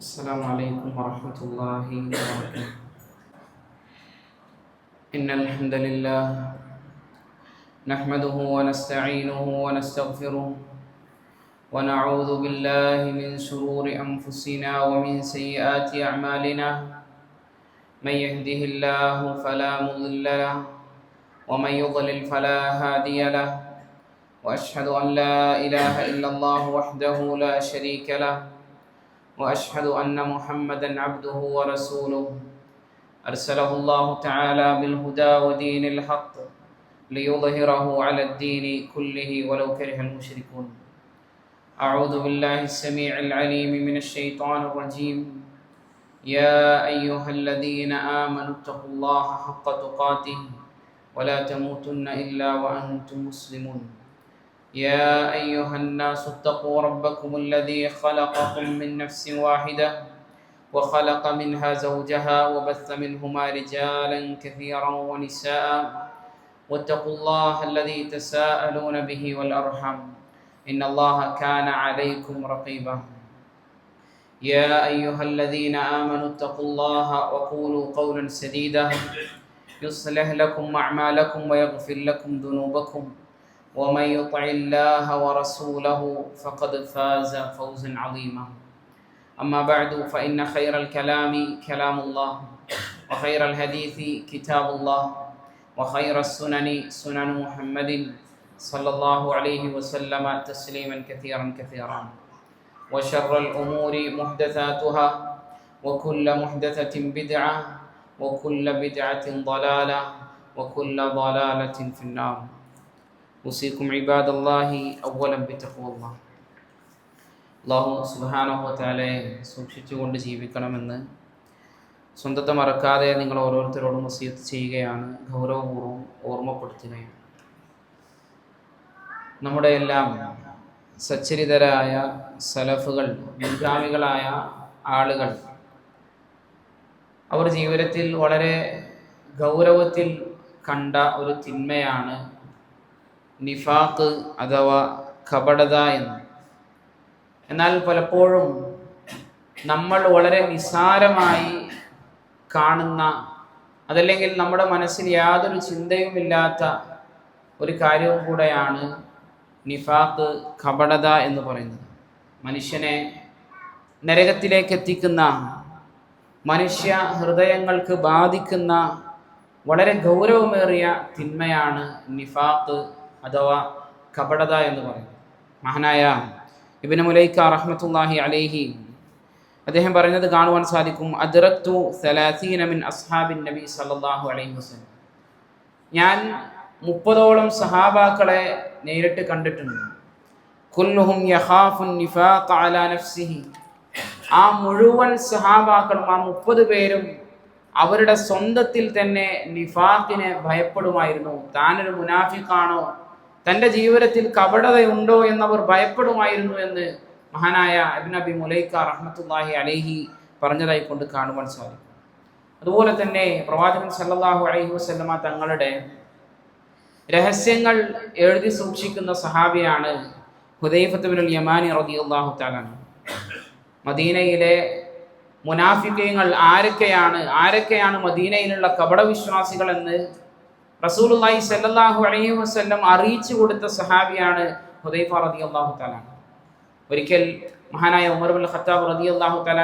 السلام عليكم ورحمة الله وبركاته. إن الحمد لله نحمده ونستعينه ونستغفره ونعوذ بالله من شرور أنفسنا ومن سيئات أعمالنا. من يهده الله فلا مضل له ومن يضلل فلا هادي له، وأشهد أن لا إله إلا الله وحده لا شريك له، وأشهد أن محمدًا عبده ورسوله أرسله الله تعالى بالهدى ودين الحق ليظهره على الدين كله ولو كره المشركون. أعوذ بالله السميع العليم من الشيطان الرجيم. يا أيها الذين آمنوا اتقوا الله حق تقاته ولا تموتن إلا وأنتم مسلمون. يا أيها الناس اتقوا ربكم الذي خلقكم من نفس واحدة وخلق منها زوجها وبث منهما رجالا كثيرا ونساء، واتقوا الله الذي تساءلون به والأرحام إن الله كان عليكم رقيبا. يا أيها الذين آمنوا اتقوا الله وقولوا قولا سديدا يصلح لكم أعمالكم ويغفر لكم ذنوبكم، ومن يطع الله ورسوله فقد فاز فوزا عظيما. أما بعد فإن خير الكلام كلام الله، وخير الحديث كتاب الله، وخير السنن سنن محمد صلى الله عليه وسلم تسليما كثيرا كثيرا. وشر الأمور محدثاتها، وكل محدثة بدعة، وكل بدعة ضلالة، وكل ضلالة في النار. ഉസീക്കും ഇബാദല്ലാഹി അവ്വലൻ ബിത്തഖ്വല്ലാഹ്. അല്ലാഹു സുബ്ഹാനഹു വ തആലയെ സൂക്ഷിച്ചുകൊണ്ട് ജീവിക്കണമെന്ന് സ്വന്തത്തെ മറക്കാതെ നിങ്ങൾ ഓരോരുത്തരോടും വസിയത്ത് ചെയ്യുകയാണ്, ഗൗരവപൂർവ്വം ഓർമ്മപ്പെടുത്തുകയാണ്. നമ്മുടെ എല്ലാം സച്ചരിതരായ സലഫുകൾ, മുൻഗാമികളായ ആളുകൾ അവർ ജീവിതത്തിൽ വളരെ ഗൗരവത്തിൽ കണ്ട ഒരു തിന്മയാണ് നിഫാഖ് അഥവാ കപടത എന്ന്. എന്നാൽ പലപ്പോഴും നമ്മൾ വളരെ നിസ്സാരമായി കാണുന്ന, അതല്ലെങ്കിൽ നമ്മുടെ മനസ്സിൽ യാതൊരു ചിന്തയുമില്ലാത്ത ഒരു കാര്യവും കൂടെയാണ് നിഫാഖ്, കപടത എന്ന് പറയുന്നത്. മനുഷ്യനെ നരകത്തിലേക്ക് എത്തിക്കുന്ന, മനുഷ്യ ഹൃദയങ്ങൾക്ക് ബാധിക്കുന്ന വളരെ ഗൗരവമേറിയ തിന്മയാണ് നിഫാഖ് അഥവാ കപടത എന്ന് പറയുന്നത്. മഹാനായ ഇബ്നു മുലൈക്ക റഹ്മത്തുള്ളാഹി അലൈഹി അദ്ദേഹം പറയുന്നത് കാണുവാൻ സാധിക്കും. അദ്റക്തു 30 മിൻ അസ്ഹാബിൻ നബി സല്ലല്ലാഹു അലൈഹി വസല്ലം. ഞാൻ 30ഓളം സഹാബാക്കളെ നേരിട്ട് കണ്ടിട്ടുണ്ട്. കുല്ലുഹും യഖാഫുൻ നിഫാഖ അലാ നഫ്സിഹി. ആ മുഴുവൻ സഹാബാക്കളും, ആ 30 പേരും അവരുടെ സ്വന്തത്തിൽ തന്നെ നിഫാഖിനെ ഭയപ്പെടുമായിരുന്നു. താനൊരു മുനാഫിഖാണോ, തൻ്റെ ജീവിതത്തിൽ കപടതയുണ്ടോ എന്നവർ ഭയപ്പെടുമായിരുന്നു എന്ന് മഹാനായ ഇബ്നു അബി മുലൈക്ക റഹ്മത്തുള്ളാഹി അലൈഹി പറഞ്ഞതായി കൊണ്ട് കാണുവാൻ സാധിക്കും. അതുപോലെ തന്നെ പ്രവാചകൻ സല്ലല്ലാഹു അലൈഹി വസല്ലമ തങ്ങളുടെ രഹസ്യങ്ങൾ എഴുതി സൂക്ഷിക്കുന്ന സഹാബിയാണ് ഹുദൈഫത്ത് ഇബ്നുൽ യമാനി റളിയല്ലാഹു തആല. മദീനയിലെ മുനാഫിഖീങ്ങൾ ആരൊക്കെയാണ് മദീനയിലുള്ള കപടവിശ്വാസികൾ എന്ന് റസൂലുള്ളാഹി സ്വല്ലല്ലാഹു അലൈഹി വസല്ലം അറിയിച്ചു കൊടുത്ത സഹാബിയാണ് ഹുദൈഫ റളിയല്ലാഹു തആല. ഒരിക്കൽ മഹാനായ ഉമർ ഇബ്നുൽ ഖത്താബ് റളിയല്ലാഹു തആല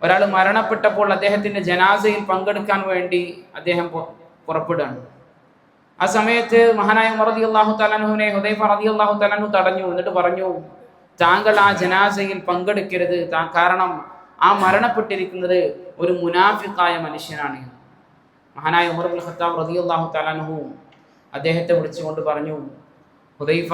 ഒരാൾ മരണപ്പെട്ടപ്പോൾ അദ്ദേഹത്തിന്റെ ജനാസയിൽ പങ്കെടുക്കാൻ വേണ്ടി അദ്ദേഹം പുറപ്പെടുകയാണ്. ആ സമയത്ത് മഹാനായ ഉമർ റളിയല്ലാഹു തആലനെ ഹുദൈഫ റളിയല്ലാഹു തആല തടഞ്ഞു. എന്നിട്ട് പറഞ്ഞു, താങ്കൾ ആ ജനാസയിൽ പങ്കെടുക്കരുത്, കാരണം ആ മരണപ്പെട്ടിരിക്കുന്നത് ഒരു മുനാഫിഖായ മനുഷ്യനാണ്. മഹാനായ ഉമർ ഇബ്നുൽ ഖത്താബ് റളിയല്ലാഹു തആല അദ്ദേഹത്തെ വിളിച്ചുകൊണ്ട് പറഞ്ഞു, ഹുദൈഫ,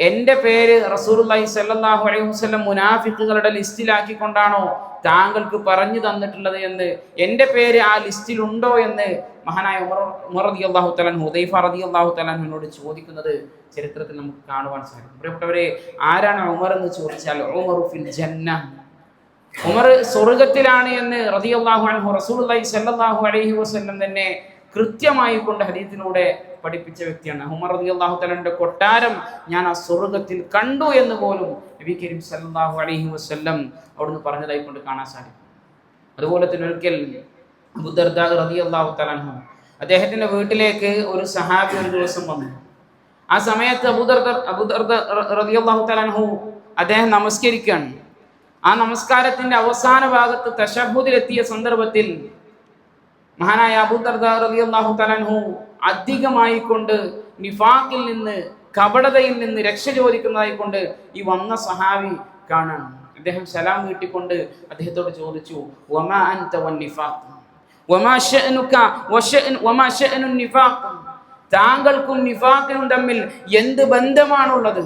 എൻ്റെ പേര് റസൂലുള്ളാഹി സ്വല്ലല്ലാഹു അലൈഹി വസല്ലം മുനാഫിഖുകളുടെ ലിസ്റ്റിലാക്കിക്കൊണ്ടാണോ താങ്കൾക്ക് പറഞ്ഞു തന്നിട്ടുള്ളത് എന്ന്, എൻ്റെ പേര് ആ ലിസ്റ്റിലുണ്ടോ എന്ന് മഹാനായ ഉമർ റളിയല്ലാഹു തആല ഹുദൈഫ റളിയല്ലാഹു തആലയോട് ചോദിക്കുന്നത് ചരിത്രത്തിൽ നമുക്ക് കാണുവാൻ സാധിക്കും. പ്രിയപ്പെട്ടവരെ, ആരാണ് ഉമർ എന്ന് ചോദിച്ചാൽ ഉമറു ഫിൽ ജന്ന, ഉമർ സ്വർഗത്തിലാണ് എന്ന് റളിയല്ലാഹു അൻഹു റസൂലുള്ളാഹി സ്വല്ലല്ലാഹു അലൈഹി വസല്ലം തന്നെ കൃത്യമായി കൊണ്ട് ഹദീസിലൂടെ പഠിപ്പിച്ച വ്യക്തിയാണ്. ഉമർ റളിയല്ലാഹു തആലയുടെ കൊട്ടാരം ഞാൻ ആ സ്വർഗ്ഗത്തിൽ കണ്ടു എന്ന് പോലും നബി കരീം സല്ലല്ലാഹു അലൈഹി വസല്ലം അവിടുന്ന് പറഞ്ഞതായി കൊണ്ട് കാണാൻ സാധിക്കും. അതുപോലെ തന്നെ ഒരിക്കൽ അബൂ ദർദാ റളിയല്ലാഹു തആല അൻഹു അദ്ദേഹത്തിന്റെ വീട്ടിലേക്ക് ഒരു സഹാബി ഒരു ദിവസം വന്നു. ആ സമയത്ത് അബൂ ദർദാ റളിയല്ലാഹു തആല അൻഹു അദ്ദേഹം നമസ്കരിക്കുകയാണ്. ആ നമസ്കാരത്തിന്റെ അവസാന ഭാഗത്ത് തശഹ്ഹുദിലെത്തിയ സന്ദർഭത്തിൽ മഹാനായ അബൂ ദർദാ റളിയല്ലാഹു തആല അൻഹു അധികമായി കൊണ്ട് നിഫാഖിൽ നിന്ന് കപടതയിൽ നിന്ന് രക്ഷ ചോദിക്കുന്നതായി കൊണ്ട് ഈ വന്ന സഹാബി കാണാൻ. അദ്ദേഹം സലാം വീട്ടിക്കൊണ്ട് അദ്ദേഹത്തോട് ചോദിച്ചു, വമാ അൻത വന്നിഫാഖ് വമാ ശഅനുക വമാ ശഅനു നിഫാഖ്, താങ്കൾക്കും നിഫാഖിനും തമ്മിൽ എന്ത് ബന്ധമാണുള്ളത്?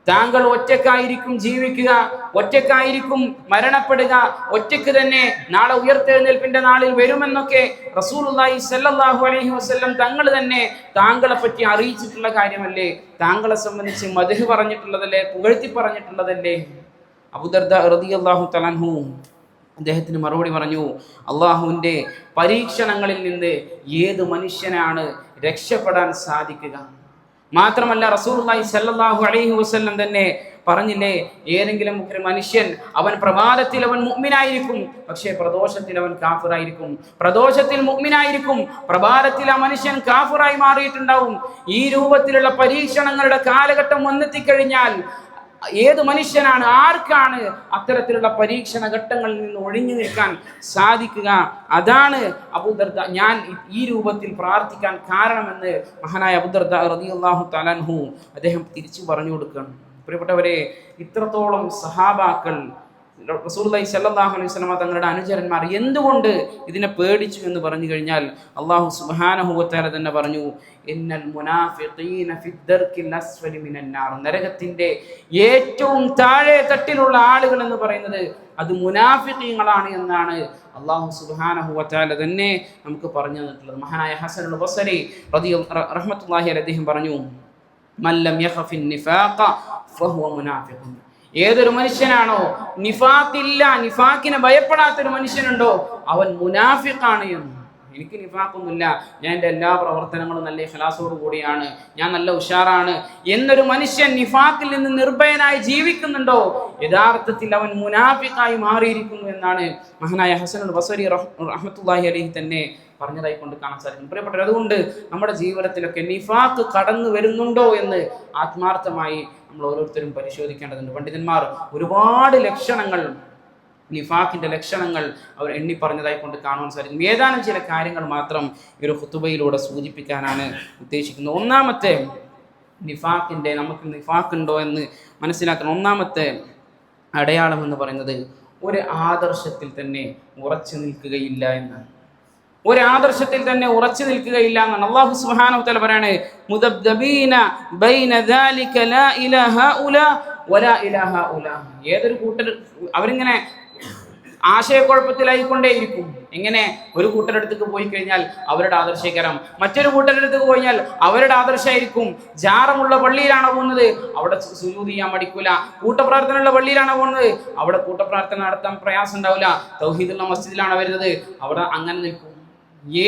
താങ്കൾ ഒറ്റക്കായിരിക്കും ജീവിക്കുക, ഒറ്റക്കായിരിക്കും മരണപ്പെടുക, ഒറ്റക്ക് തന്നെ നാളെ ഉയർത്തെഴുന്നേൽപ്പിന്റെ നാളിൽ വരുമെന്നൊക്കെ റസൂലുള്ളാഹി സ്വല്ലല്ലാഹു അലൈഹി വസല്ലം തങ്ങൾ തന്നെ താങ്കളെ പറ്റി അറിയിച്ചിട്ടുള്ള കാര്യമല്ലേ? താങ്കളെ സംബന്ധിച്ച് മദ്ഹ് പറഞ്ഞിട്ടുള്ളതല്ലേ, പുകഴ്ത്തി പറഞ്ഞിട്ടുള്ളതല്ലേ? അബൂ ദർദാ റളിയല്ലാഹു തആല അൻഹു അദ്ദേഹത്തിന് മറുപടി പറഞ്ഞു, അള്ളാഹുവിൻ്റെ പരീക്ഷണങ്ങളിൽ നിന്ന് ഏത് മനുഷ്യനാണ് രക്ഷപ്പെടാൻ സാധിക്കുക? മാത്രമല്ല റസൂലുള്ളാഹി സ്വല്ലല്ലാഹു അലൈഹി വസല്ലം തന്നെ പറഞ്ഞില്ലേ, ഏതെങ്കിലും ഒരു മനുഷ്യൻ അവൻ പ്രഭാതത്തിൽ അവൻ മുഅ്മിനായിരിക്കും, പക്ഷേ പ്രദോഷത്തിൽ അവൻ കാഫിറായിരിക്കും. പ്രദോഷത്തിൽ മുഅ്മിനായിരിക്കും, പ്രഭാതത്തിൽ ആ മനുഷ്യൻ കാഫിറായി മാറിയിട്ടുണ്ടാവും. ഈ രൂപത്തിലുള്ള പരീക്ഷണങ്ങളുടെ കാലഘട്ടം വന്നെത്തിക്കഴിഞ്ഞാൽ ഏത് മനുഷ്യനാണ്, ആർക്കാണ് അത്തരത്തിലുള്ള പരീക്ഷണ ഘട്ടങ്ങളിൽ നിന്ന് ഒഴിഞ്ഞു നിൽക്കാൻ സാധിക്കുക? അതാണ് അബൂ ദർദാ ഞാൻ ഈ രൂപത്തിൽ പ്രാർത്ഥിക്കാൻ കാരണമെന്ന് മഹാനായ അബൂ ദർദാ റളിയല്ലാഹു തആല അൻഹു അദ്ദേഹം തിരിച്ചു പറഞ്ഞു കൊടുക്കുകയാണ്. പ്രിയപ്പെട്ടവരെ, ഇത്രത്തോളം സഹാബാക്കൾ റസൂലുള്ളാഹി സ്വല്ലല്ലാഹു അലൈഹി വസല്ലം തങ്ങളുടെ അനുചരന്മാർ എന്തുകൊണ്ട് ഇതിനെ പേടിച്ചു എന്ന് പറഞ്ഞു കഴിഞ്ഞാൽ അല്ലാഹു സുബ്ഹാനഹു വ തആല തന്നെ പറഞ്ഞു, ഇന്നൽ മുനാഫിഖീന ഫിദ്ദർക്കിൽ അസ്ഫലി മിനൻ നാർ, നരകത്തിന്റെ ഏറ്റവും താഴെ തട്ടിലുള്ള ആളുകൾ എന്ന് പറയുന്നത് അത് മുനാഫിഖീങ്ങളാണ് എന്നാണ് അല്ലാഹു സുബ്ഹാനഹു വ തആല തന്നെ നമുക്ക് പറഞ്ഞു തന്നിട്ടുള്ളത്. മഹാനായ ഹസനുൽ ബസ്രി റഹ്മത്തുള്ളാഹി അലൈഹി അദ്ദേഹം പറഞ്ഞു, മല്ലം യഖഫിൻ നിഫാഖ ഫഹുവ മുനാഫിഖുൻ, ഏതൊരു മനുഷ്യനാണോ നിഫാഖില്ല, നിഫാഖിനെ ഭയപ്പെടാത്തൊരു മനുഷ്യനുണ്ടോ അവൻ മുനാഫിഖാണ് എന്ന്. എനിക്ക് നിഫാഖൊന്നുമില്ല, ഞാൻ എൻ്റെ എല്ലാ പ്രവർത്തനങ്ങളും നല്ല ഇഖ്ലാസോട് കൂടിയാണ്, ഞാൻ നല്ല ഉഷാറാണ് എന്നൊരു മനുഷ്യൻ നിഫാഖിൽ നിന്ന് നിർഭയനായി ജീവിക്കുന്നുണ്ടോ യഥാർത്ഥത്തിൽ അവൻ മുനാഫിഖായി മാറിയിരിക്കുന്നു എന്നാണ് മഹാനായ ഹസനുൽ ബസ്രി റഹ്മത്തുള്ളാഹി അലൈഹി തന്നെ പറഞ്ഞതായി കൊണ്ട് കാണാൻ സാധിക്കും. പ്രിയപ്പെട്ടവർ, അതുകൊണ്ട് നമ്മുടെ ജീവിതത്തിലൊക്കെ നിഫാഖ് കടന്നു വരുന്നുണ്ടോ എന്ന് ആത്മാർത്ഥമായി നമ്മൾ ഓരോരുത്തരും പരിശോധിക്കേണ്ടതുണ്ട്. പണ്ഡിതന്മാർ ഒരുപാട് ലക്ഷണങ്ങൾ, നിഫാഖിന്റെ ലക്ഷണങ്ങൾ അവർ എണ്ണി പറഞ്ഞതായി കൊണ്ട് കാണുവാൻ സാധിക്കും. ഏതാനും ചില കാര്യങ്ങൾ മാത്രം ഈ ഒരു ഖുതുബയിലൂടെ സൂചിപ്പിക്കാനാണ് ഉദ്ദേശിക്കുന്നത്. ഒന്നാമത്തെ നിഫാഖിന്റെ, നമുക്ക് നിഫാഖ് ഉണ്ടോ എന്ന് മനസ്സിലാക്കണം, ഒന്നാമത്തെ അടയാളം എന്ന് പറയുന്നത് ഒരു ആദർശത്തിൽ തന്നെ ഉറച്ചു നിൽക്കുകയില്ല എന്നാണ്. ഒരു ആദർശത്തിൽ തന്നെ ഉറച്ചു നിൽക്കുകയില്ല എന്നാണ് അല്ലാഹു സുബ്ഹാനഹു വ തആല പറയാണ്, മുദബ്ദബീന ബൈന ദാലിക ലാ ഇലാഹ ഉലാ വലാ ഇലാഹ ഉലാ. ഏതൊരു കൂട്ടർ അവരിങ്ങനെ ആശയക്കുഴപ്പത്തിലായിക്കൊണ്ടേയിരിക്കും. എങ്ങനെ? ഒരു കൂട്ടരുടെ അടുത്തേക്ക് പോയി കഴിഞ്ഞാൽ അവരുടെ ആദർശീകരം, മറ്റൊരു കൂട്ടരുടെ അടുത്തേക്ക് പോയാൽ അവരുടെ ആദർശമായിരിക്കും. ജാറമുള്ള പള്ളിയിലാണോ പോകുന്നത്, അവിടെ സുജൂദ് ചെയ്യാൻ മടിക്കൂല. കൂട്ടപ്രാർത്ഥനയുള്ള പള്ളിയിലാണോ പോകുന്നത്, അവിടെ കൂട്ടപ്രാർത്ഥന നടത്താൻ പ്രയാസം ഉണ്ടാവില്ല. തൗഹീദുള്ള മസ്ജിദിലാണ് വരുന്നത്, അവിടെ അങ്ങനെ നിൽക്കും.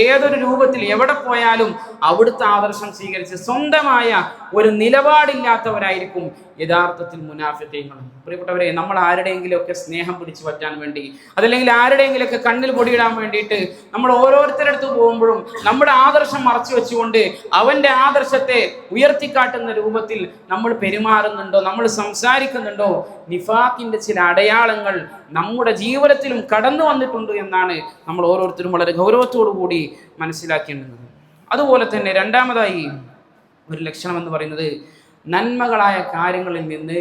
ഏതൊരു രൂപത്തിൽ എവിടെ പോയാലും അവിടുത്തെ ആദർശം സ്വീകരിച്ച് സ്വന്തമായ ഒരു നിലപാടില്ലാത്തവരായിരിക്കും യഥാർത്ഥത്തിൽ മുനാഫിഖീങ്ങൾ. പ്രിയപ്പെട്ടവരെ, നമ്മൾ ആരുടെയെങ്കിലുമൊക്കെ സ്നേഹം പിടിച്ചു പറ്റാൻ വേണ്ടി, അതല്ലെങ്കിൽ ആരുടെയെങ്കിലുമൊക്കെ കണ്ണിൽ പൊടിയിടാൻ വേണ്ടിയിട്ട് നമ്മൾ ഓരോരുത്തരുടെ അടുത്ത് പോകുമ്പോഴും നമ്മുടെ ആദർശം മറച്ചു വെച്ചുകൊണ്ട് അവൻ്റെ ആദർശത്തെ ഉയർത്തിക്കാട്ടുന്ന രൂപത്തിൽ നമ്മൾ പെരുമാറുന്നുണ്ടോ, നമ്മൾ സംസാരിക്കുന്നുണ്ടോ, നിഫാഖിന്റെ ചില അടയാളങ്ങൾ നമ്മുടെ ജീവിതത്തിലും കടന്നു വന്നിട്ടുണ്ട് എന്നാണ് നമ്മൾ ഓരോരുത്തരും വളരെ ഗൗരവത്തോടു കൂടി മനസ്സിലാക്കേണ്ടത്. അതുപോലെ തന്നെ രണ്ടാമതായി ഒരു ലക്ഷണം എന്ന് പറയുന്നത് നന്മകളായ കാര്യങ്ങളിൽ നിന്ന്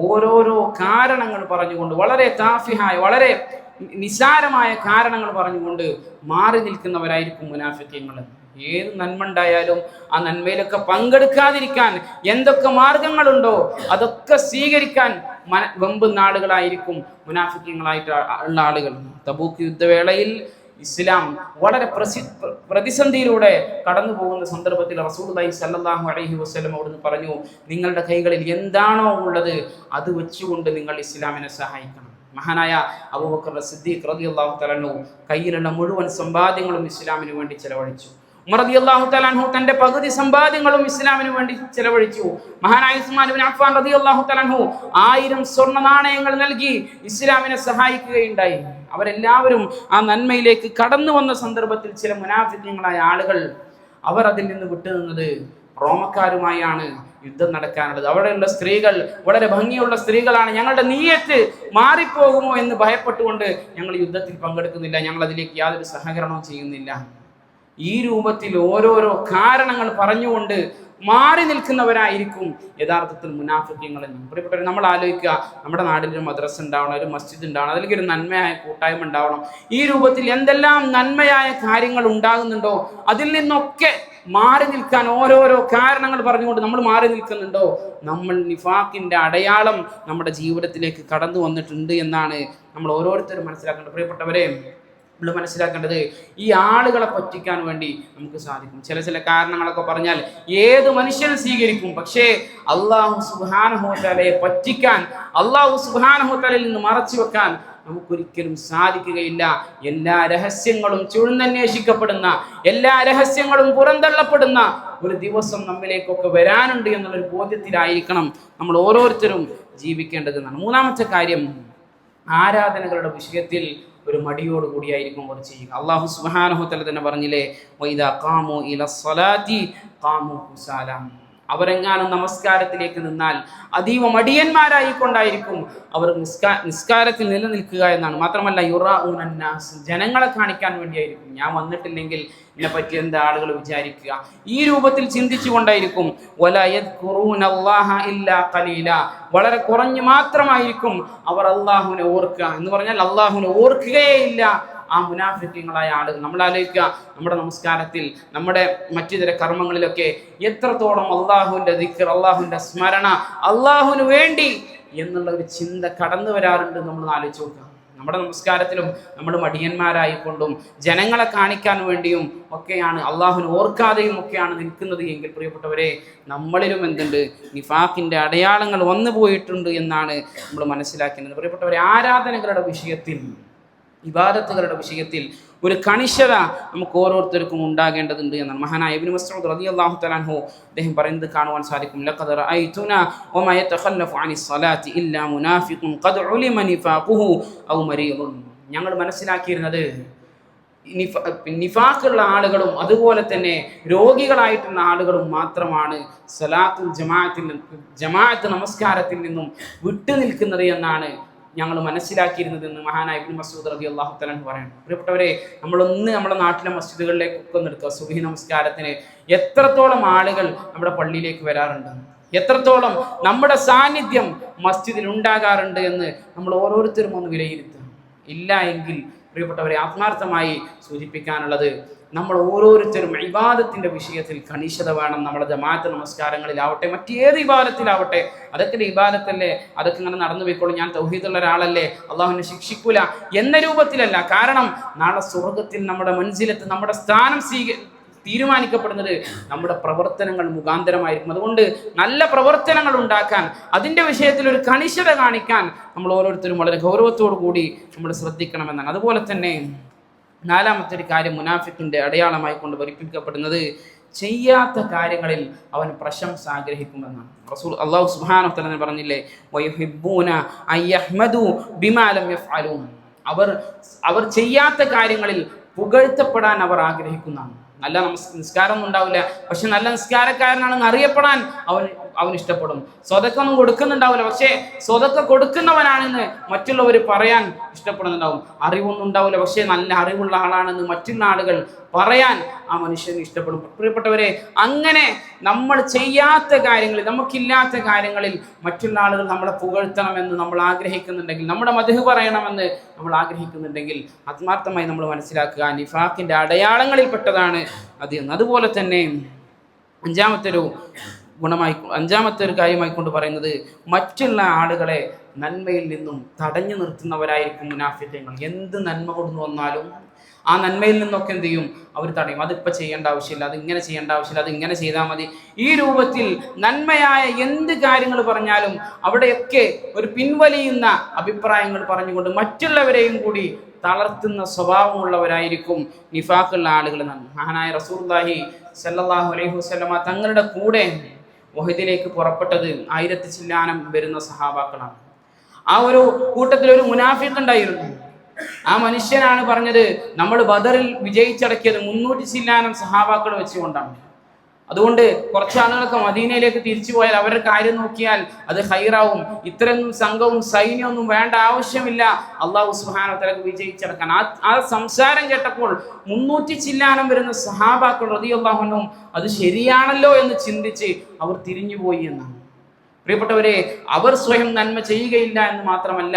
ഓരോരോ കാരണങ്ങൾ പറഞ്ഞുകൊണ്ട്, വളരെ താഫിഹായ, വളരെ നിസാരമായ കാരണങ്ങൾ പറഞ്ഞുകൊണ്ട് മാറി നിൽക്കുന്നവരായിരിക്കും മുനാഫിഖീങ്ങൾ. ഏത് നന്മ ഉണ്ടായാലും ആ നന്മയിലൊക്കെ പങ്കെടുക്കാതിരിക്കാൻ എന്തൊക്കെ മാർഗങ്ങളുണ്ടോ അതൊക്കെ സ്വീകരിക്കാൻ വെമ്പുന്ന ആളുകളായിരിക്കും മുനാഫിഖീങ്ങളായിട്ട് ഉള്ള ആളുകൾ. തബൂക്ക് യുദ്ധവേളയിൽ ഇസ്ലാം വളരെ പ്രതിസന്ധിയിലൂടെ കടന്നു പോകുന്ന സന്ദർഭത്തിൽ റസൂലുള്ളാഹി സ്വല്ലല്ലാഹു അലൈഹി വസല്ലം അവിടുന്ന് പറഞ്ഞു, നിങ്ങളുടെ കൈകളിൽ എന്താണോ ഉള്ളത് അത് വെച്ചുകൊണ്ട് നിങ്ങൾ ഇസ്ലാമിനെ സഹായിക്കണം. മഹാനായ അബൂബക്കർ സിദ്ദീഖ് റളിയല്ലാഹു തആല അൻഹു കയ്യിലുള്ള മുഴുവൻ സമ്പാദ്യങ്ങളും ഇസ്ലാമിന് വേണ്ടി ചെലവഴിച്ചു. ഉമർ റളിയല്ലാഹു തആല അൻഹു തന്റെ പകുതി സമ്പാദ്യങ്ങളും ഇസ്ലാമിന് വേണ്ടി ചെലവഴിച്ചു. മഹാനായ ഉസ്മാൻ ഇബ്നു അഫ്ഫാൻ റളിയല്ലാഹു തആല അൻഹു 1000 സ്വർണ്ണ നാണയങ്ങൾ നൽകി ഇസ്ലാമിനെ സഹായിക്കുകയുണ്ടായി. അവരെല്ലാവരും ആ നന്മയിലേക്ക് കടന്നു വന്ന സന്ദർഭത്തിൽ ചില മുനാഫിഖീങ്ങളായ ആളുകൾ അവർ അതിൽ നിന്ന് വിട്ടുനിന്നത് റോമക്കാരുമായാണ് യുദ്ധം നടക്കാനുള്ളത്. അവിടെയുള്ള സ്ത്രീകൾ വളരെ ഭംഗിയുള്ള സ്ത്രീകളാണ്, ഞങ്ങളുടെ നീയത്ത് മാറിപ്പോകുമോ എന്ന് ഭയപ്പെട്ടുകൊണ്ട് ഞങ്ങൾ യുദ്ധത്തിൽ പങ്കെടുക്കുന്നില്ല, ഞങ്ങൾ അതിലേക്ക് യാതൊരു സഹകരണവും ചെയ്യുന്നില്ല. ഈ രൂപത്തിൽ ഓരോരോ കാരണങ്ങൾ പറഞ്ഞുകൊണ്ട് മാറി നിൽക്കുന്നവരായിരിക്കും യഥാർത്ഥത്തിൽ മുനാഫിഖീങ്ങൾ എന്ന്. പ്രിയപ്പെട്ടവർ, നമ്മൾ ആലോചിക്കുക, നമ്മുടെ നാട്ടിലൊരു മദ്രസ ഉണ്ടാവണം, ഒരു മസ്ജിദ് ഉണ്ടാവണം, അതിലേക്ക് ഒരു നന്മയായ കൂട്ടായ്മ ഉണ്ടാവണം. ഈ രൂപത്തിൽ എന്തെല്ലാം നന്മയായ കാര്യങ്ങൾ ഉണ്ടാകുന്നുണ്ടോ അതിൽ നിന്നൊക്കെ മാറി നിൽക്കാൻ ഓരോരോ കാരണങ്ങൾ പറഞ്ഞുകൊണ്ട് നമ്മൾ മാറി നിൽക്കുന്നുണ്ടോ, നമ്മൾ നിഫാഖിന്റെ അടയാളം നമ്മുടെ ജീവിതത്തിലേക്ക് കടന്നു വന്നിട്ടുണ്ട് എന്നാണ് നമ്മൾ ഓരോരുത്തരും മനസ്സിലാക്കേണ്ടത്. പ്രിയപ്പെട്ടവരെ, നമ്മൾ മനസ്സിലാക്കേണ്ടത് ഈ ആളുകളെ പറ്റിക്കാൻ വേണ്ടി നമുക്ക് സാധിക്കും. ചില കാരണങ്ങളൊക്കെ പറഞ്ഞാൽ ഏത് മനുഷ്യനും സ്വീകരിക്കും. പക്ഷേ അല്ലാഹു സുബ്ഹാനഹു വ തആലയെ പറ്റിക്കാൻ, അല്ലാഹു സുബ്ഹാനഹു വ തആലയിൽ നിന്ന് മറച്ചു വെക്കാൻ നമുക്കൊരിക്കലും സാധിക്കുകയില്ല. എല്ലാ രഹസ്യങ്ങളും ചുഴ്ന്നന്വേഷിക്കപ്പെടുന്ന, എല്ലാ രഹസ്യങ്ങളും പുറന്തള്ളപ്പെടുന്ന ഒരു ദിവസം നമ്മിലേക്കൊക്കെ വരാനുണ്ട് എന്നുള്ളൊരു ബോധ്യത്തിലായിരിക്കണം നമ്മൾ ഓരോരുത്തരും ജീവിക്കേണ്ടതെന്നാണ്. മൂന്നാമത്തെ കാര്യം, ആരാധനകളുടെ വിഷയത്തിൽ ഒരു മടിയോട് കൂടിയായിരിക്കും അവർ ചെയ്യുക. അല്ലാഹു സുബ്ഹാനഹു വ തആല തന്നെ പറഞ്ഞില്ലേ, വഇദാ ഖാമു ഇലസ്സലാത്തി ഖാമു കുസാല. അവരെങ്ങാനും നമസ്കാരത്തിലേക്ക് നിന്നാൽ അതീവ മടിയന്മാരായിക്കൊണ്ടായിരിക്കും അവർ നിസ്കാരത്തിൽ നിലനിൽക്കുക എന്നാണ്. മാത്രമല്ല യുറാഊനന്നാസ്, ജനങ്ങളെ കാണിക്കാൻ വേണ്ടിയായിരിക്കും. ഞാൻ വന്നിട്ടില്ലെങ്കിൽ എന്നെ പറ്റി എന്താ ആളുകൾ വിചാരിക്കുക, ഈ രൂപത്തിൽ ചിന്തിച്ചു കൊണ്ടായിരിക്കും. വലാ യദ്കുറൂനല്ലാഹ ഇല്ലാ ഖലീല, വളരെ കുറഞ്ഞു മാത്രമായിരിക്കും അവർ അള്ളാഹുവിനെ ഓർക്കുക. എന്ന് പറഞ്ഞാൽ അള്ളാഹുവിനെ ഓർക്കുകയേ ഇല്ല ആ മുനാഫിഖീങ്ങളായ ആളുകൾ. നമ്മൾ ആലോചിക്കുക, നമ്മുടെ നമസ്കാരത്തിൽ, നമ്മുടെ മറ്റു ചില കർമ്മങ്ങളിലൊക്കെ എത്രത്തോളം അള്ളാഹുവിൻ്റെ ദിക്ർ, അള്ളാഹുവിൻ്റെ സ്മരണ, അള്ളാഹുവിന് വേണ്ടി എന്നുള്ള ഒരു ചിന്ത കടന്നു വരാറുണ്ട്. നമ്മൾ ആലോചിച്ച് നോക്കുക. നമ്മുടെ നമസ്കാരത്തിലും നമ്മൾ മടിയന്മാരായിക്കൊണ്ടും ജനങ്ങളെ കാണിക്കാൻ വേണ്ടിയും ഒക്കെയാണ്, അള്ളാഹുവിനെ ഓർക്കാതെയും ഒക്കെയാണ് നിൽക്കുന്നത് എങ്കിൽ പ്രിയപ്പെട്ടവരെ, നമ്മളിലും എന്തുണ്ട്, നിഫാഖിൻ്റെ അടയാളങ്ങൾ വന്നു പോയിട്ടുണ്ട് എന്നാണ് നമ്മൾ മനസ്സിലാക്കുന്നത്. പ്രിയപ്പെട്ടവരെ, ആരാധനകളുടെ വിഷയത്തിൽ, ഇബാദത്തുകളുടെ വിഷയത്തിൽ ഒരു കണിശത നമുക്ക് ഓരോരുത്തർക്കും ഉണ്ടാകേണ്ടതുണ്ട് എന്നാണ്. മഹാനായ ഇബ്നു മസ്ഊദ് റളിയല്ലാഹു തആല അൻഹു അദ്ദേഹം പറയുന്നത് കാണുവാൻ സാധിക്കും. ലഖദ് റഅയ്തുനാ വമാ യതഖല്ലഫു അനിസ് സ്വലാത്തി ഇല്ലാ മുനാഫിഖുൻ ഖദ് ഉലിമ നിഫാഖുഹു ഔ മരീദുൻ. ഞങ്ങൾ മനസ്സിലാക്കിയിരുന്നത് നിഫാഖുള്ള ആളുകളും അതുപോലെ തന്നെ രോഗികളായിട്ടുള്ള ആളുകളും മാത്രമാണ് സലാത്തുൽ ജമാഅത്ത് നമസ്കാരത്തിൽ നിന്നും വിട്ടുനിൽക്കുന്നത് എന്നാണ് ഞങ്ങൾ മനസ്സിലാക്കിയിരുന്നതെന്ന് മഹാനായ ഇബ്നു മസ്ഊദ് റളിയല്ലാഹു തആല അൻഹു പറയുന്നു. പ്രിയപ്പെട്ടവരെ, നമ്മളൊന്ന് നമ്മുടെ നാട്ടിലെ മസ്ജിദുകളിലേക്കൊക്കെ ഒന്ന് എടുക്കുക. സുബ്ഹി നമസ്കാരത്തിന് എത്രത്തോളം ആളുകൾ നമ്മുടെ പള്ളിയിലേക്ക് വരാറുണ്ട്, എത്രത്തോളം നമ്മുടെ സാന്നിധ്യം മസ്ജിദിൽ ഉണ്ടാകാറുണ്ട് എന്ന് നമ്മൾ ഓരോരുത്തരും ഒന്ന് വിലയിരുത്തുക. ഇല്ല എങ്കിൽ പ്രിയപ്പെട്ടവരെ, ആത്മാർത്ഥമായി സൂചിപ്പിക്കാനുള്ളത്, നമ്മൾ ഓരോരുത്തരും ഇബാദത്തിന്റെ വിഷയത്തിൽ കണിശത വേണം. നമ്മുടെ ജമാഅത്ത് നമസ്കാരങ്ങളിലാവട്ടെ, മറ്റേത് ഇബാദത്തിലാവട്ടെ, അതൊക്കെ ഇബാദത്തല്ലേ, അതൊക്കെ ഇങ്ങനെ നടന്നു പോയിക്കോളും, ഞാൻ തൗഹീദുള്ള ഒരാളല്ലേ, അള്ളാഹുവിനെ ശിക്ഷിക്കൂല എന്ന രൂപത്തിലല്ല. കാരണം നാളെ സ്വർഗത്തിൽ നമ്മുടെ മൻസിലത്ത്, നമ്മുടെ സ്ഥാനം തീരുമാനിക്കപ്പെടുന്നത് നമ്മുടെ പ്രവർത്തനങ്ങൾ മുഖാന്തരമായിരിക്കും. അതുകൊണ്ട് നല്ല പ്രവർത്തനങ്ങൾ ഉണ്ടാക്കാൻ, അതിൻ്റെ വിഷയത്തിൽ ഒരു കണിശത കാണിക്കാൻ നമ്മൾ ഓരോരുത്തരും വളരെ ഗൗരവത്തോടു കൂടി നമ്മൾ ശ്രദ്ധിക്കണമെന്നാണ്. അതുപോലെ തന്നെ നാലാമത്തെ ഒരു കാര്യം, മുനാഫിഖിന്റെ അടയാളമായി കൊണ്ട് പഠിപ്പിക്കപ്പെടുന്നത് ചെയ്യാത്ത കാര്യങ്ങളിൽ അവൻ പ്രശംസ ആഗ്രഹിക്കുമെന്നാണ്. റസൂൽ അല്ലാഹു സുബ്ഹാനഹു വ തആല പറഞ്ഞില്ലേ, വയുഹിബ്ബൂന അയ്യഹ്മദു ബിമാ ലം യഫ്അലൂ. അവർ ചെയ്യാത്ത കാര്യങ്ങളിൽ പുകഴ്ത്തപ്പെടാൻ അവർ ആഗ്രഹിക്കുന്നതാണ്. നല്ല നിസ്കാരമൊന്നും ഉണ്ടാവില്ല, പക്ഷെ നല്ല നിസ്കാരക്കാരനാണെന്ന് അറിയപ്പെടാൻ അവൻ ഇഷ്ടപ്പെടും. സ്വതക്ക ഒന്നും കൊടുക്കുന്നുണ്ടാവില്ല, പക്ഷേ സ്വതക്ക കൊടുക്കുന്നവനാണെന്ന് മറ്റുള്ളവർ പറയാൻ ഇഷ്ടപ്പെടുന്നുണ്ടാവും. അറിവൊന്നും ഉണ്ടാവില്ല, പക്ഷേ നല്ല അറിവുള്ള ആളാണെന്ന് മറ്റുള്ള ആളുകൾ പറയാൻ ആ മനുഷ്യന് ഇഷ്ടപ്പെടും. പ്രിയപ്പെട്ടവരെ, അങ്ങനെ നമ്മൾ ചെയ്യാത്ത കാര്യങ്ങളിൽ, നമുക്കില്ലാത്ത കാര്യങ്ങളിൽ മറ്റുള്ള ആളുകൾ നമ്മളെ പുകഴ്ത്തണമെന്ന് നമ്മൾ ആഗ്രഹിക്കുന്നുണ്ടെങ്കിൽ, നമ്മുടെ മദ്ഹ് പറയണമെന്ന് നമ്മൾ ആഗ്രഹിക്കുന്നുണ്ടെങ്കിൽ, ആത്മാർത്ഥമായി നമ്മൾ മനസ്സിലാക്കുക, നിഫാഖിന്റെ അടയാളങ്ങളിൽപ്പെട്ടതാണ് അത് എന്ന്. അതുപോലെ തന്നെ അഞ്ചാമത്തെ ഒരു കാര്യമായി കൊണ്ട് പറയുന്നത്, മറ്റുള്ള ആളുകളെ നന്മയിൽ നിന്നും തടഞ്ഞു നിർത്തുന്നവരായിരിക്കും മുനാഫിഖീങ്ങൾ. എന്ത് നന്മ കൊണ്ടു വന്നാലും ആ നന്മയിൽ നിന്നൊക്കെ എന്ത് ചെയ്യും? അവർ തടയും. അതിപ്പോൾ ചെയ്യേണ്ട ആവശ്യമില്ല, അതിങ്ങനെ ചെയ്യേണ്ട ആവശ്യമില്ല, അതിങ്ങനെ ചെയ്താൽ മതി. ഈ രൂപത്തിൽ നന്മയായ എന്ത് കാര്യങ്ങൾ പറഞ്ഞാലും അവിടെയൊക്കെ ഒരു പിൻവലിയുന്ന അഭിപ്രായങ്ങൾ പറഞ്ഞുകൊണ്ട് മറ്റുള്ളവരെയും കൂടി തളർത്തുന്ന സ്വഭാവമുള്ളവരായിരിക്കും നിഫാഖുള്ള ആളുകൾ. മഹാനായ റസൂലുള്ളാഹി സ്വല്ലല്ലാഹു അലൈഹി വസല്ലമ തങ്ങളുടെ കൂടെ ഉഹദിലേക്ക് പുറപ്പെട്ടത് 1000 ചില്ലാനം വരുന്ന സഹാബാക്കളാണ്. ആ ഒരു കൂട്ടത്തിൽ ഒരു മുനാഫിഖ് ഉണ്ടായിരുന്നു. ആ മനുഷ്യനാണ് പറഞ്ഞത്, നമ്മൾ ബദറിൽ വിജയിച്ചടക്കിയത് 300 ചില്ലാനം സഹാബാക്കൾ വെച്ചുകൊണ്ടാണ്. അതുകൊണ്ട് കുറച്ച് ആളുകളൊക്കെ മദീനയിലേക്ക് തിരിച്ചു പോയാൽ അവരുടെ കാര്യം നോക്കിയാൽ അത് ഹൈറാവും. ഇത്രയൊന്നും സംഘവും സൈന്യമൊന്നും വേണ്ട ആവശ്യമില്ല, അള്ളാഹു സുബ്ഹാനഹു വ തആലക്ക് വിജയിച്ചടക്കാൻ. ആ സംസാരം കേട്ടപ്പോൾ 300 ചില്ലാനം വരുന്ന സഹാബാക്കൾ റളിയല്ലാഹു അൻഹും അത് ശരിയാണല്ലോ എന്ന് ചിന്തിച്ച് അവർ തിരിഞ്ഞുപോയി എന്നാണ്. പ്രിയപ്പെട്ടവരെ, അവർ സ്വയം നന്മ ചെയ്യുകയില്ല എന്ന് മാത്രമല്ല,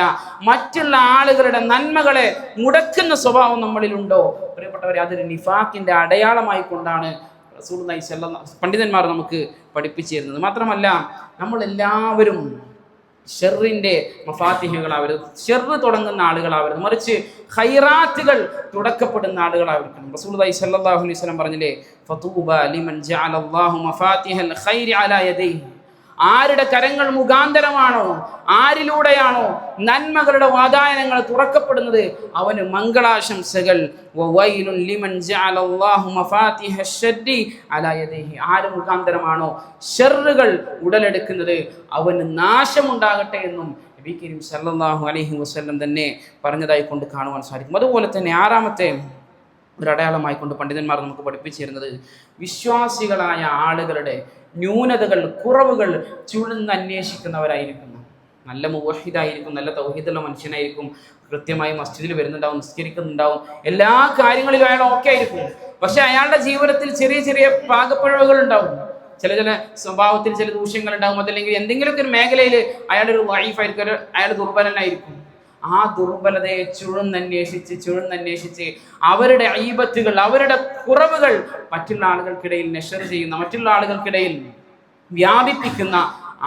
മറ്റുള്ള ആളുകളുടെ നന്മകളെ മുടക്കുന്ന സ്വഭാവം നമ്മളിലുണ്ടോ പ്രിയപ്പെട്ടവരെ, അതൊരു നിഫാഖിന്റെ അടയാളമായി കൊണ്ടാണ് റസൂലുള്ളാഹി സ്വല്ലല്ലാഹു പണ്ഡിതന്മാർ നമുക്ക് പഠിപ്പിച്ചു തരുന്നത്. മാത്രമല്ല, നമ്മളെല്ലാവരും ഷെറിന്റെ മഫാത്തിഹുകളാവരുത്, ഷെറ് തുടങ്ങുന്ന ആളുകളാവരുത്, മറിച്ച് ഖൈറാത്തുകൾ തുടക്കപ്പെടുന്ന ആളുകളായിരിക്കണം. റസൂലുള്ളാഹി സ്വല്ലല്ലാഹു അലൈഹി വസല്ലം പറഞ്ഞില്ലേ, ഫതൂബ ലിമൻ ജഅലല്ലാഹു മഫാത്തിഹൽ ഖൈരി അലാ യദൈഹി. ആരുടെ കരങ്ങൾ മുഖാന്തരമാണോ, ആരിലൂടെയാണോ നന്മകളുടെ വാതായനങ്ങൾ തുറക്കപ്പെടുന്നത്, അവന് മംഗളാശംസകൾ. വവൈലുൻ ലിമൻ ജഅലല്ലാഹു മഫാത്തിഹ ശർരി അലാ യദൈഹി. ആര് മുഖാന്തരമാണോ ഷർറുകൾ ഉടലെടുക്കുന്നത്, അവന് നാശമുണ്ടാകട്ടെ എന്നും നബി കരീം സല്ലല്ലാഹു അലൈഹി വസല്ലം തന്നെ പറഞ്ഞതായി കൊണ്ട് കാണുവാൻ സാധിക്കും. അതുപോലെ തന്നെ ആറാമത്തെ ഒരു അടയാളമായിക്കൊണ്ട് പണ്ഡിതന്മാർ നമുക്ക് പഠിപ്പിച്ചു തരുന്നത്, വിശ്വാസികളായ ആളുകളുടെ ന്യൂനതകൾ, കുറവുകൾ ചുഴന്നന്വേഷിക്കുന്നവരായിരിക്കുന്നു. നല്ല മുവഹിദായിരിക്കും, നല്ല തൗഹീദുള്ള മനുഷ്യനായിരിക്കും, കൃത്യമായി മസ്ജിദിൽ വരുന്നുണ്ടാവും, നിസ്കരിക്കുന്നുണ്ടാവും, എല്ലാ കാര്യങ്ങളിലും അയാൾ ഓക്കെ ആയിരിക്കും. പക്ഷെ അയാളുടെ ജീവിതത്തിൽ ചെറിയ ചെറിയ പാകപ്പിഴവുകൾ ഉണ്ടാവും, ചില സ്വഭാവത്തിൽ ചില ദൂഷ്യങ്ങൾ ഉണ്ടാവും, അതല്ലെങ്കിൽ എന്തെങ്കിലുമൊക്കെ ഒരു മേഖലയിൽ അയാളൊരു വൈഫായിരിക്കും, അയാൾ ദുർബലനായിരിക്കും. ആ ദുർബലതയെ ചുഴന്നന്വേഷിച്ച് അവരുടെ ഐബത്തുകൾ, അവരുടെ കുറവുകൾ മറ്റുള്ള ആളുകൾക്കിടയിൽ നഷർ ചെയ്യുന്ന, മറ്റുള്ള ആളുകൾക്കിടയിൽ വ്യാപിപ്പിക്കുന്ന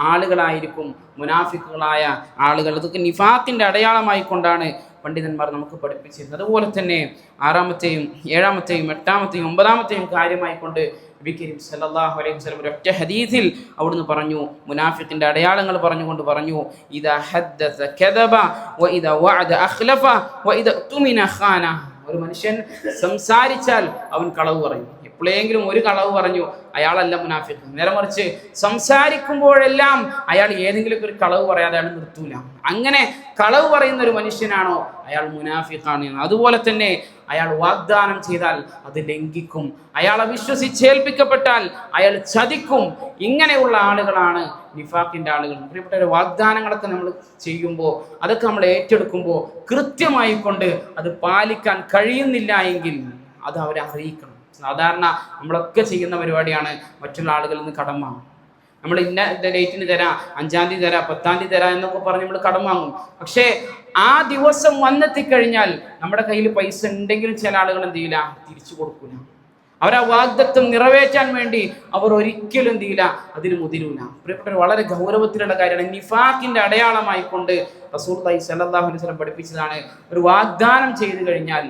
ആളുകളായിരിക്കും മുനാഫിക്കുകളായ ആളുകൾ. അതൊക്കെ നിഫാഖിന്റെ അടയാളമായി കൊണ്ടാണ് പണ്ഡിതന്മാർ നമുക്ക് പഠിപ്പിച്ചിരുന്നത്. അതുപോലെ തന്നെ 6-ാമത്തെയും 7-ാമത്തെയും 8-ാമത്തെയും 9-ാമത്തെയും കാര്യമായി കൊണ്ട് നബി കരീം സല്ലല്ലാഹു അലൈഹി വസല്ലം ഒരൊറ്റ ഹദീസിൽ അവിടുന്ന് പറഞ്ഞു, മുനാഫിഖിന്റെ അടയാളങ്ങൾ പറഞ്ഞുകൊണ്ട് പറഞ്ഞു, ഇദാ ഹദ്ദസ കദബ വഇദാ വഅദ അഖ്ലഫ വഇദാ തുമിന ഖാന. ഒരു മനുഷ്യൻ സംസാരിച്ചാൽ അവൻ കളവ് പറയും. എപ്പോഴെങ്കിലും ഒരു കളവ് പറഞ്ഞു, അയാളല്ല മുനാഫിഖ്. നേരെ മറിച്ച് സംസാരിക്കുമ്പോഴെല്ലാം അയാൾ ഏതെങ്കിലും ഒരു കളവ് പറയാതെ അയാൾ നിർത്തൂല. അങ്ങനെ കളവ് പറയുന്ന ഒരു മനുഷ്യനാണോ അയാൾ മുനാഫിഖാണ്. അതുപോലെ തന്നെ അയാൾ വാഗ്ദാനം ചെയ്താൽ അത് ലംഘിക്കും, അയാളെ വിശ്വസിച്ചേൽപ്പിക്കപ്പെട്ടാൽ അയാൾ ചതിക്കും. ഇങ്ങനെയുള്ള ആളുകളാണ് നിഫാഖിന്റെ ആളുകൾ. പ്രിയപ്പെട്ട വാഗ്ദാനങ്ങളൊക്കെ നമ്മൾ ചെയ്യുമ്പോൾ, അതൊക്കെ നമ്മൾ ഏറ്റെടുക്കുമ്പോൾ കൃത്യമായി കൊണ്ട് അത് പാലിക്കാൻ കഴിയുന്നില്ല എങ്കിൽ അത് അവരെ അറിയിക്കണം. സാധാരണ നമ്മളൊക്കെ ചെയ്യുന്ന പരിപാടിയാണ് മറ്റുള്ള ആളുകളിൽ നിന്ന് കടം വാങ്ങും. നമ്മൾ ഇന്ന ഡേറ്റിന് തരാം, 5-ാം തീയതി തരാം, 10-ാം തീയതി തരാം എന്നൊക്കെ പറഞ്ഞ് നമ്മൾ കടം വാങ്ങും. പക്ഷേ ആ ദിവസം വന്നെത്തിക്കഴിഞ്ഞാൽ നമ്മുടെ കയ്യിൽ പൈസ ഉണ്ടെങ്കിലും ചില ആളുകൾ എന്ത് ചെയ്യില്ല, തിരിച്ചു കൊടുക്കൂല. അവർ ആ വാഗ്ദത്തം നിറവേറ്റാൻ വേണ്ടി അവർ ഒരിക്കലും എന്ത് ചെയ്യില്ല, അതിന് മുതിരൂല. പ്രിയപ്പെട്ടവർ, വളരെ ഗൗരവത്തിലുള്ള കാര്യമാണ്. നിഫാഖിന്റെ അടയാളമായി കൊണ്ട് റസൂലുള്ളാഹി സ്വല്ലല്ലാഹു അലൈഹി വസല്ലം പഠിപ്പിച്ചതാണ്, ഒരു വാഗ്ദാനം ചെയ്തു കഴിഞ്ഞാൽ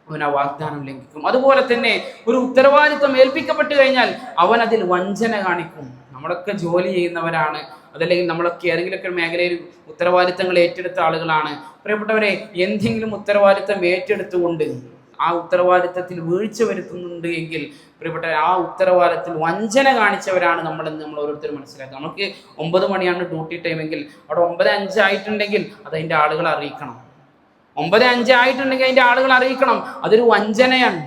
അവൻ ആ വാഗ്ദാനം ലംഘിക്കും. അതുപോലെ തന്നെ ഒരു ഉത്തരവാദിത്വം ഏൽപ്പിക്കപ്പെട്ട് കഴിഞ്ഞാൽ അവൻ അതിൽ വഞ്ചന കാണിക്കും. നമ്മളൊക്കെ ജോലി ചെയ്യുന്നവരാണ്, അതല്ലെങ്കിൽ നമ്മളൊക്കെ ഏതെങ്കിലുമൊക്കെ മേഖലയിൽ ഉത്തരവാദിത്തങ്ങൾ ഏറ്റെടുത്ത ആളുകളാണ്. പ്രിയപ്പെട്ടവരെ, എന്തെങ്കിലും ഉത്തരവാദിത്തം ഏറ്റെടുത്തുകൊണ്ട് ആ ഉത്തരവാദിത്തത്തിൽ വീഴ്ച വരുത്തുന്നുണ്ട് എങ്കിൽ പ്രിയപ്പെട്ട ആ ഉത്തരവാദിത്തത്തിൽ വഞ്ചന കാണിച്ചവരാണ് നമ്മളെന്ന് നമ്മൾ ഓരോരുത്തരും മനസ്സിലാക്കുക. നമുക്ക് 9 മണിയാണ് ഡ്യൂട്ടി ടൈം എങ്കിൽ അവിടെ 9:05 ആയിട്ടുണ്ടെങ്കിൽ അതതിൻ്റെ ആളുകളെ അറിയിക്കണം. 9:05 ആയിട്ടുണ്ടെങ്കിൽ അതിൻ്റെ ആളുകൾ അറിയിക്കണം. അതൊരു വഞ്ചനയാണ്.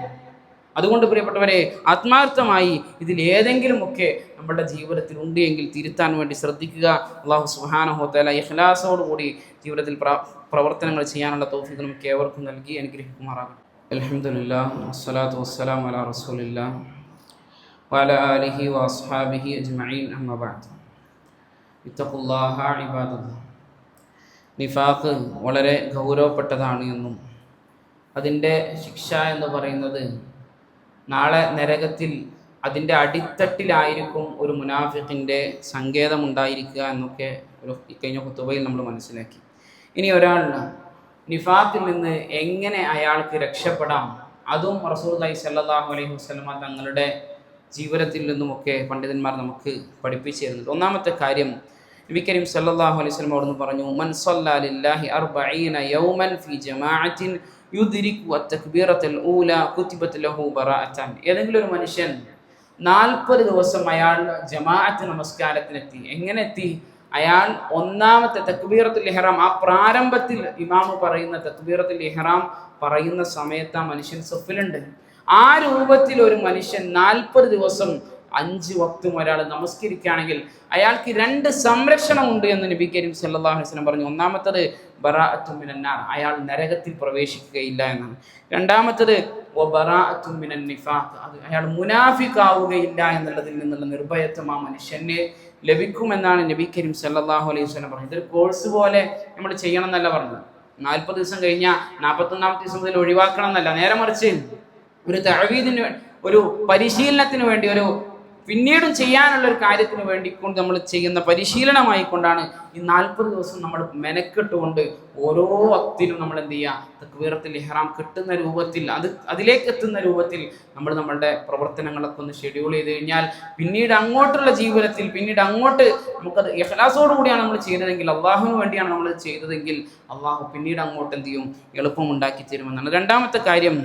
അതുകൊണ്ട് പ്രിയപ്പെട്ടവരെ, ആത്മാർത്ഥമായി ഇതിൽ ഏതെങ്കിലുമൊക്കെ നമ്മുടെ ജീവിതത്തിൽ ഉണ്ട് എങ്കിൽ തിരുത്താൻ വേണ്ടി ശ്രദ്ധിക്കുക. അല്ലാഹു സുബ്ഹാനഹു വ തആല ഇഖ്ലാസോടുകൂടി ജീവിതത്തിൽ പ്രവർത്തനങ്ങൾ ചെയ്യാനുള്ള തൗഫീഖ് നമുക്ക് ഏവർക്കും നൽകി അനുഗ്രഹിക്കുമാറാകട്ടെ. അൽഹംദുലില്ലാഹ് വസ്സലാത്തു വസ്സലാമു അലാ റസൂലില്ലാഹ് വഅലാ ആലിഹി വഅസ്ഹാബിഹി അജ്മഈൻ. അമ്മാ ബഅദ്. ഇത്തഖുല്ലാഹ ഇബാദല്ലാഹ്. നിഫാഖ് വളരെ ഗൗരവപ്പെട്ടതാണ് എന്നും അതിൻ്റെ ശിക്ഷ എന്ന് പറയുന്നത് നാളെ നരകത്തിൽ അതിൻ്റെ അടിത്തട്ടിലായിരിക്കും ഒരു മുനാഫിഖിൻ്റെ സങ്കേതം ഉണ്ടായിരിക്കുക എന്നൊക്കെ ഒരു കഴിഞ്ഞ ഖുതുബയിൽ നമ്മൾ മനസ്സിലാക്കി. ഇനി ഒരാൾ നിഫാഖിൽ നിന്ന് എങ്ങനെ അയാൾക്ക് രക്ഷപ്പെടാം, അതും റസൂലുള്ളാഹി സ്വല്ലല്ലാഹു അലൈഹി വസല്ലമ തങ്ങളുടെ ജീവിതത്തിൽ നിന്നുമൊക്കെ പണ്ഡിതന്മാർ നമുക്ക് പഠിപ്പിച്ചു തരുന്നുണ്ട്. ഒന്നാമത്തെ കാര്യം, നബി കരീം സല്ലല്ലാഹു അലൈഹി വസല്ലം അവിടുന്ന് പറഞ്ഞു, മൻ സല്ലല്ലാ ലില്ലാഹി 40 യൗമൻ ഫി ജമാഅത്തിൻ യുദ്രികു അത്തക്ബീറത്തുൽ ഊല കുതിബത് ലഹു ബറാഅത്തൻ. ഏതെങ്കിലും ഒരു മനുഷ്യൻ 40 ദിവസം അയാൾ ജമാഅത്ത് നമസ്കാരത്തിനെത്തി. എങ്ങനെ എത്തി? അയാൾ ഒന്നാമത്തെ തക്ബീറത്തുൽ ഇഹ്റാം, ആ പ്രാരംഭത്തിൽ ഇമാമ് പറയുന്ന തക്ബീറത്തുൽ ഇഹ്റാം പറയുന്ന സമയത്ത് ആ മനുഷ്യൻ സഫിലുണ്ട്. ആ രൂപത്തിൽ ഒരു മനുഷ്യൻ 40 ദിവസം 5 വക്തും ഒരാൾ നമസ്കരിക്കുകയാണെങ്കിൽ അയാൾക്ക് 2 സംരക്ഷണമുണ്ട് എന്ന് നബി കരീം സല്ലല്ലാഹു അലൈഹി വസല്ലം പറഞ്ഞു. ഒന്നാമത്തത് ബറാഅത്തും മിനന്നാർ, അയാൾ നരകത്തിൽ പ്രവേശിക്കുകയില്ല എന്നാണ്. രണ്ടാമത്തത് വബറാഅത്തും മിനൻ നിഫാഖ്, അത് അയാൾ മുനാഫിഖ് ആവുകയില്ല എന്നുള്ളതിൽ നിന്നുള്ള നിർഭയത്വം ആ മനുഷ്യന് ലഭിക്കുമെന്നാണ് നബി കരീം സല്ലല്ലാഹു അലൈഹി വസല്ലം പറഞ്ഞത്. ഇതൊരു കോഴ്സ് പോലെ നമ്മൾ ചെയ്യണം എന്നല്ല പറഞ്ഞത്. 40 ദിവസം കഴിഞ്ഞാൽ 41ാമത്തെ ദിവസം മുതൽ ഒഴിവാക്കണം എന്നല്ല. നേരെ മറിച്ച് ഒരു തഅവീദിന്, ഒരു പരിശീലനത്തിന് വേണ്ടി, ഒരു പിന്നീടും ചെയ്യാനുള്ള ഒരു കാര്യത്തിന് വേണ്ടിക്കൊണ്ട് നമ്മൾ ചെയ്യുന്ന പരിശീലനമായിക്കൊണ്ടാണ് ഈ 40 ദിവസം നമ്മൾ മെനക്കെട്ടുകൊണ്ട് ഓരോ വക്തിലും നമ്മൾ എന്ത് ചെയ്യുക, തക്ബീറത്തുൽ ഇഹ്റാം കിട്ടുന്ന രൂപത്തിൽ, അതിലേക്ക് എത്തുന്ന രൂപത്തിൽ നമ്മൾ നമ്മളുടെ പ്രവർത്തനങ്ങളൊക്കെ ഒന്ന് ഷെഡ്യൂൾ ചെയ്ത് കഴിഞ്ഞാൽ പിന്നീട് അങ്ങോട്ടുള്ള ജീവിതത്തിൽ, പിന്നീട് അങ്ങോട്ട് നമുക്കത് ഇഖ്ലാസോടു കൂടിയാണ് നമ്മൾ ചെയ്തതെങ്കിൽ, അള്ളാഹുവിന് വേണ്ടിയാണ് നമ്മൾ ചെയ്തതെങ്കിൽ അള്ളാഹു പിന്നീട് അങ്ങോട്ട് എന്ത് ചെയ്യും, എളുപ്പമുണ്ടാക്കി തരുമെന്നാണ്. രണ്ടാമത്തെ കാര്യം,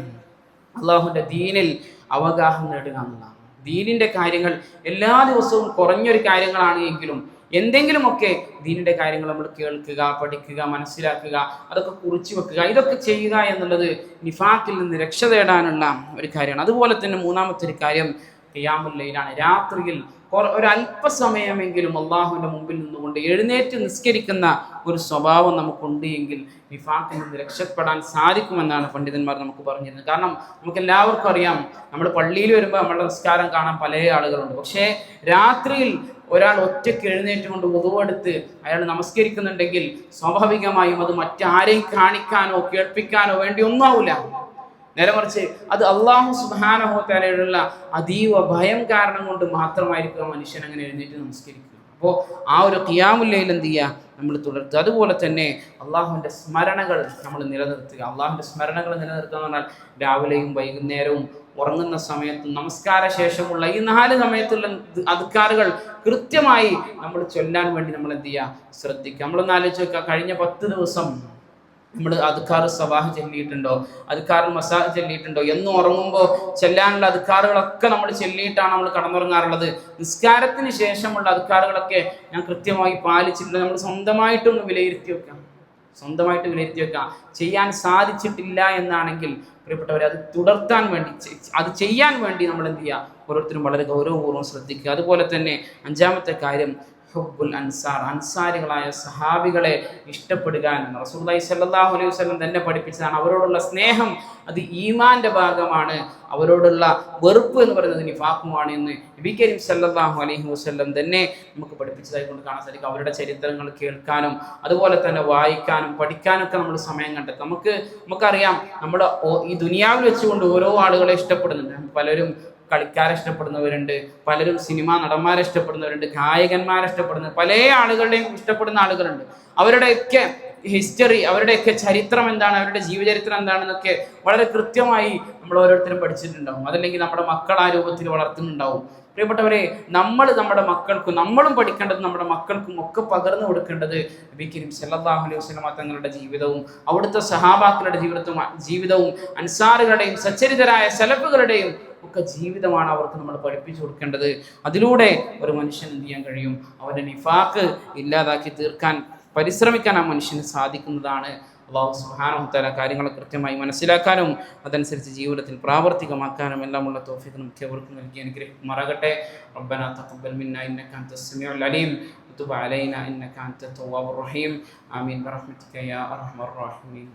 അള്ളാഹുവിൻ്റെ ദീനിൽ അവഗാഹം നേടുക എന്നുള്ളതാണ്. ദീനിൻ്റെ കാര്യങ്ങൾ എല്ലാ ദിവസവും കുറഞ്ഞൊരു കാര്യങ്ങളാണ് എങ്കിലും എന്തെങ്കിലുമൊക്കെ ദീനിൻ്റെ കാര്യങ്ങൾ നമ്മൾ കേൾക്കുക, പഠിക്കുക, മനസ്സിലാക്കുക, അതൊക്കെ കുറിച്ച് വെക്കുക, ഇതൊക്കെ ചെയ്യുക എന്നുള്ളത് നിഫാഖിൽ നിന്ന് രക്ഷ നേടാനുള്ള ഒരു കാര്യമാണ്. അതുപോലെ തന്നെ മൂന്നാമത്തെ ഒരു കാര്യം ഖിയാമുൽ ലൈലാണ്. രാത്രിയിൽ ഒരല്പസമയമെങ്കിലും അള്ളാഹുവിൻ്റെ മുമ്പിൽ നിന്നുകൊണ്ട് എഴുന്നേറ്റ് നിസ്കരിക്കുന്ന ഒരു സ്വഭാവം നമുക്കുണ്ട് എങ്കിൽ നിഫാഖിൽ നിന്ന് രക്ഷപ്പെടാൻ സാധിക്കുമെന്നാണ് പണ്ഡിതന്മാർ നമുക്ക് പറഞ്ഞിരുന്നത്. കാരണം നമുക്ക് എല്ലാവർക്കും അറിയാം, നമ്മൾ പള്ളിയിൽ വരുമ്പോൾ നമ്മളുടെ നിസ്കാരം കാണാൻ പല ആളുകളുണ്ട്. പക്ഷേ രാത്രിയിൽ ഒരാൾ ഒറ്റയ്ക്ക് എഴുന്നേറ്റുകൊണ്ട് വുദുവെടുത്ത് അയാൾ നമസ്കരിക്കുന്നുണ്ടെങ്കിൽ സ്വാഭാവികമായും അത് മറ്റാരെയും കാണിക്കാനോ കേൾപ്പിക്കാനോ വേണ്ടി ഒന്നും ആവില്ല. നേരെ മറിച്ച് അത് അള്ളാഹു സുബ്ഹാനഹു വ തആലയോടുള്ള അതീവ ഭയം കാരണം കൊണ്ട് മാത്രമായിരിക്കും മനുഷ്യൻ അങ്ങനെ എഴുന്നേറ്റ് നമസ്കരിക്കുക. അപ്പോൾ ആ ഒരു ഖിയാമുൽ ലൈൽ എന്ത് ചെയ്യുക, നമ്മൾ തുടർത്തുക. അതുപോലെ തന്നെ അള്ളാഹുവിൻ്റെ സ്മരണകൾ നമ്മൾ നിലനിർത്തുക. അള്ളാഹുവിൻ്റെ സ്മരണകൾ നിലനിർത്തുക എന്ന് പറഞ്ഞാൽ രാവിലെയും വൈകുന്നേരവും ഉറങ്ങുന്ന സമയത്തും നമസ്കാര ശേഷമുള്ള ഈ 4 സമയത്തുള്ള അദ്കാറുകൾ കൃത്യമായി നമ്മൾ ചൊല്ലാൻ വേണ്ടി നമ്മൾ എന്ത് ചെയ്യുക, ശ്രദ്ധിക്കുക. നമ്മളൊന്ന് ആലോചിച്ച് നോക്കുക, കഴിഞ്ഞ 10 ദിവസം നമ്മൾ അദ്കാർ സബാഹ് ചൊല്ലിയിട്ടുണ്ടോ, അദ്കാർ മസാ ചൊല്ലിയിട്ടുണ്ടോ? എന്നും ഉറങ്ങുമ്പോൾ ചെല്ലാനുള്ള അദ്കാറുകളൊക്കെ നമ്മൾ ചൊല്ലിയിട്ടാണ് നമ്മൾ കടന്നുറങ്ങാറുള്ളത്. നിസ്കാരത്തിന് ശേഷമുള്ള അദ്കാറുകളൊക്കെ ഞാൻ കൃത്യമായി പാലിച്ചിട്ടുണ്ട്. നമ്മൾ സ്വന്തമായിട്ട് വിലയിരുത്തി വെക്കാം. ചെയ്യാൻ സാധിച്ചിട്ടില്ല എന്നാണെങ്കിൽ പ്രിയപ്പെട്ടവരെ, അത് തുടർത്താൻ വേണ്ടി, അത് ചെയ്യാൻ വേണ്ടി നമ്മൾ എന്ത് ചെയ്യുക, ഓരോരുത്തരും വളരെ ഗൗരവപൂർവ്വം ശ്രദ്ധിക്കുക. അതുപോലെ തന്നെ 5ാമത്തെ കാര്യം ഹുബ്ബുൽ അൻസാർ, അൻസാരികളായ സഹാബികളെ ഇഷ്ടപ്പെടുക എന്നാണ്. റസൂലുള്ളാഹി സ്വല്ലല്ലാഹു അലൈഹി വസല്ലം തന്നെ പഠിപ്പിച്ചതാണ്. അവരോടുള്ള സ്നേഹം അത് ഈമാന്റെ ഭാഗമാണ്, അവരോടുള്ള വെറുപ്പ് എന്ന് പറയുന്നത് നിഫാഖുമാണ് എന്ന് നബി കരീം സല്ലല്ലാഹു അലൈഹി വസല്ലം തന്നെ നമുക്ക് പഠിപ്പിച്ചതായി കൊണ്ട് കാണാൻ സാധിക്കും. അവരുടെ ചരിത്രങ്ങൾ കേൾക്കാനും അതുപോലെ തന്നെ വായിക്കാനും പഠിക്കാനും ഒക്കെ നമ്മൾ സമയം കണ്ടെത്തും. നമുക്കറിയാം, നമ്മുടെ ഈ ദുനിയാവിൽ വെച്ചുകൊണ്ട് ഓരോ ആളുകളെ ഇഷ്ടപ്പെടുന്നുണ്ട്. പലരും കളിക്കാരെ ഇഷ്ടപ്പെടുന്നവരുണ്ട്, പലരും സിനിമാ നടന്മാരെ ഇഷ്ടപ്പെടുന്നവരുണ്ട്, ഗായകന്മാരെ ഇഷ്ടപ്പെടുന്ന പല ആളുകളുടെയും ഇഷ്ടപ്പെടുന്ന ആളുകളുണ്ട്. അവരുടെയൊക്കെ ഹിസ്റ്ററി, അവരുടെയൊക്കെ ചരിത്രം എന്താണ്, അവരുടെ ജീവചരിത്രം എന്താണെന്നൊക്കെ വളരെ കൃത്യമായി നമ്മൾ ഓരോരുത്തരും പഠിച്ചിട്ടുണ്ടാവും. അതല്ലെങ്കിൽ നമ്മുടെ മക്കൾ ആ രൂപത്തിൽ വളർത്തുന്നുണ്ടാവും. പ്രിയപ്പെട്ടവരെ, നമ്മുടെ മക്കൾക്കും, നമ്മളും പഠിക്കേണ്ടത് നമ്മുടെ മക്കൾക്കും ഒക്കെ പകർന്നു കൊടുക്കേണ്ടത് നബി കരീം സല്ലല്ലാഹു അലൈഹി വസല്ലം തങ്ങളുടെ ജീവിതവും അവിടുത്തെ സഹാബാക്കളുടെ ജീവിതവും അൻസാറുകളുടെയും സച്ചരിതരായ സലഫുകളുടെയും ഒക്കെ ജീവിതമാണ് അവർക്ക് നമ്മൾ പഠിപ്പിച്ചു കൊടുക്കേണ്ടത്. അതിലൂടെ ഒരു മനുഷ്യൻ എന്ത് ചെയ്യാൻ കഴിയും, അവൻ്റെ നിഫാഖ് ഇല്ലാതാക്കി തീർക്കാൻ പരിശ്രമിക്കാൻ ആ മനുഷ്യന് സാധിക്കുന്നതാണ്. അല്ലാഹു സുബ്ഹാനഹു വ തആല കാര്യങ്ങളെ കൃത്യമായി മനസ്സിലാക്കാനും അതനുസരിച്ച് ജീവിതത്തിൽ പ്രാവർത്തികമാക്കാനും എല്ലാമുള്ള തൗഫീഖ് നമുക്ക് എവർക്കും നൽകി അനുഗ്രഹിക്കുമാറാകട്ടെ. റബ്ബനാ തഖബ്ബൽ മിന്നാ ഇന്നക അൻതസ് സമീഉൽ അലീം വതുബ് അലൈനാ ഇന്നക അൻതത് തവ്വാബുർ റഹീം. ആമീൻ ബിറഹ്മതിക യാ അർഹമർ റഹീമീൻ.